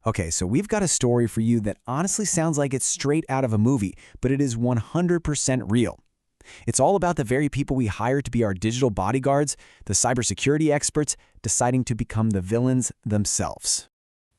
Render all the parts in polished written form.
Okay, so we've got a story for you that honestly sounds like it's straight out of a movie, but it is 100% real. It's all about the very people we hire to be our digital bodyguards, the cybersecurity experts, deciding to become the villains themselves.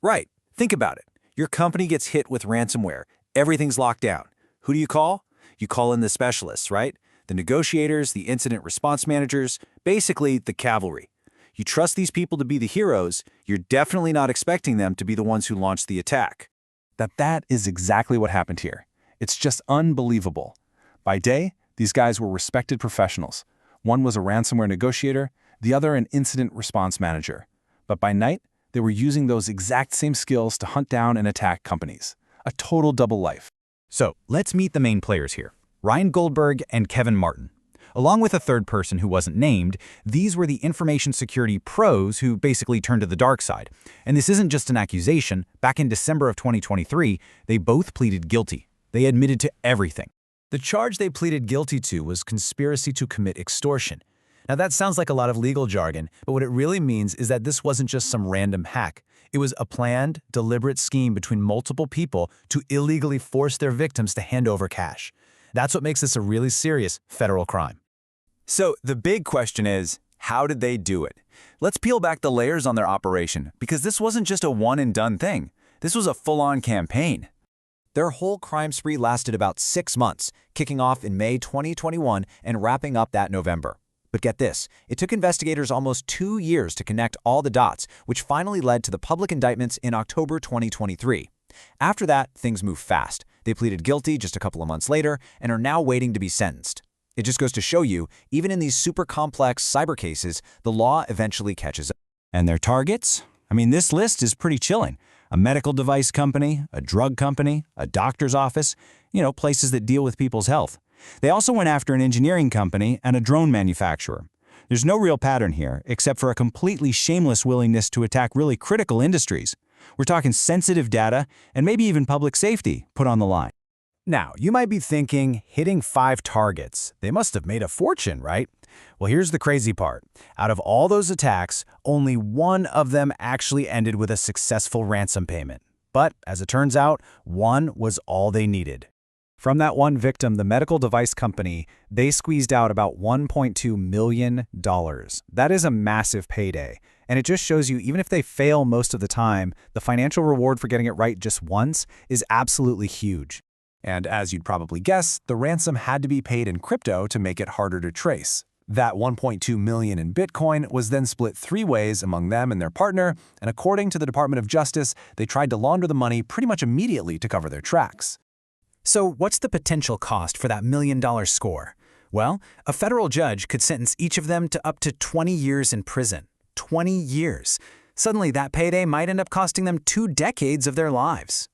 Right. Think about it. Your company gets hit with ransomware. Everything's locked down. Who do you call? You call in the specialists, right? The negotiators, the incident response managers, basically the cavalry. You trust these people to be the heroes. You're definitely not expecting them to be the ones who launched the attack. That is exactly what happened here. It's just unbelievable. By day, these guys were respected professionals. One was a ransomware negotiator, the other an incident response manager. But by night, they were using those exact same skills to hunt down and attack companies. A total double life. So let's meet the main players here, Ryan Goldberg and Kevin Martin. Along with a third person who wasn't named, these were the information security pros who basically turned to the dark side. And this isn't just an accusation. Back in December of 2023, they both pleaded guilty. They admitted to everything. The charge they pleaded guilty to was conspiracy to commit extortion. Now that sounds like a lot of legal jargon, but what it really means is that this wasn't just some random hack. It was a planned, deliberate scheme between multiple people to illegally force their victims to hand over cash. That's what makes this a really serious federal crime. So the big question is, how did they do it? Let's peel back the layers on their operation, because this wasn't just a one-and-done thing. This was a full-on campaign. Their whole crime spree lasted about 6 months, kicking off in May 2021 and wrapping up that November. But get this, it took investigators almost 2 years to connect all the dots, which finally led to the public indictments in October 2023. After that, things moved fast. They pleaded guilty just a couple of months later and are now waiting to be sentenced. It just goes to show you, even in these super complex cyber cases, the law eventually catches up. And their targets? I mean, this list is pretty chilling. A medical device company, a drug company, a doctor's office, places that deal with people's health. They also went after an engineering company and a drone manufacturer. There's no real pattern here, except for a completely shameless willingness to attack really critical industries. We're talking sensitive data and maybe even public safety put on the line. Now, you might be thinking, hitting 5 targets, they must have made a fortune, right? Well, here's the crazy part. Out of all those attacks, only one of them actually ended with a successful ransom payment. But, as it turns out, one was all they needed. From that one victim, the medical device company, they squeezed out about $1.2 million. That is a massive payday. And it just shows you, even if they fail most of the time, the financial reward for getting it right just once is absolutely huge. And as you'd probably guess, the ransom had to be paid in crypto to make it harder to trace. That $1.2 million in Bitcoin was then split 3 ways among them and their partner, and according to the Department of Justice, they tried to launder the money pretty much immediately to cover their tracks. So what's the potential cost for that $1 million score? Well, a federal judge could sentence each of them to up to 20 years in prison. 20 years. Suddenly, that payday might end up costing them 2 decades of their lives.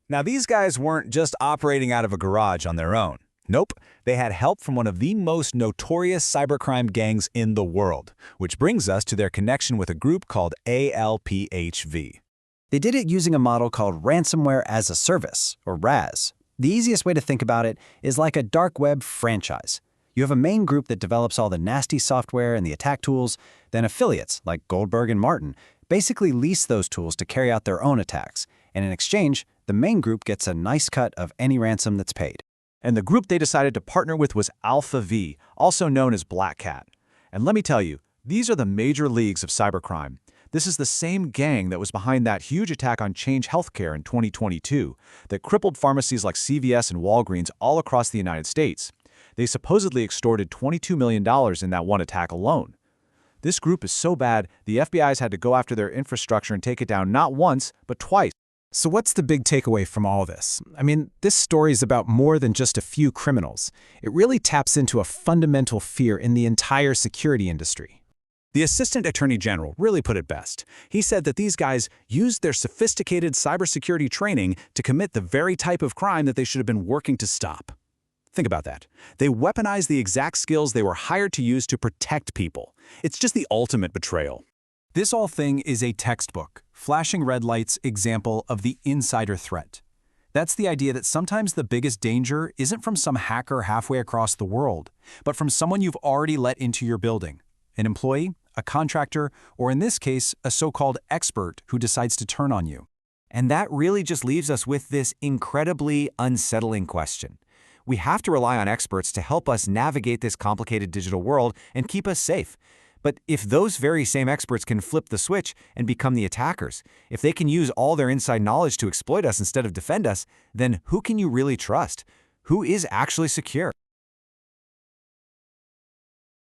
Now, these guys weren't just operating out of a garage on their own. Nope, they had help from one of the most notorious cybercrime gangs in the world, which brings us to their connection with a group called ALPHV. They did it using a model called Ransomware as a Service, or RAS. The easiest way to think about it is like a dark web franchise. You have a main group that develops all the nasty software and the attack tools, then affiliates, like Goldberg and Martin, basically lease those tools to carry out their own attacks, and in exchange, the main group gets a nice cut of any ransom that's paid. And the group they decided to partner with was Alpha V, also known as Black Cat. And let me tell you, these are the major leagues of cybercrime. This is the same gang that was behind that huge attack on Change Healthcare in 2022 that crippled pharmacies like CVS and Walgreens all across the United States. They supposedly extorted $22 million in that one attack alone. This group is so bad, the FBI's had to go after their infrastructure and take it down not once, but twice. So what's the big takeaway from all this? I mean, this story is about more than just a few criminals. It really taps into a fundamental fear in the entire security industry. The Assistant Attorney General really put it best. He said that these guys used their sophisticated cybersecurity training to commit the very type of crime that they should have been working to stop. Think about that. They weaponized the exact skills they were hired to use to protect people. It's just the ultimate betrayal. This whole thing is a textbook, flashing red lights example of the insider threat. That's the idea that sometimes the biggest danger isn't from some hacker halfway across the world, but from someone you've already let into your building. An employee, a contractor, or in this case, a so-called expert who decides to turn on you. And that really just leaves us with this incredibly unsettling question. We have to rely on experts to help us navigate this complicated digital world and keep us safe. But if those very same experts can flip the switch and become the attackers, if they can use all their inside knowledge to exploit us instead of defend us, then who can you really trust? Who is actually secure?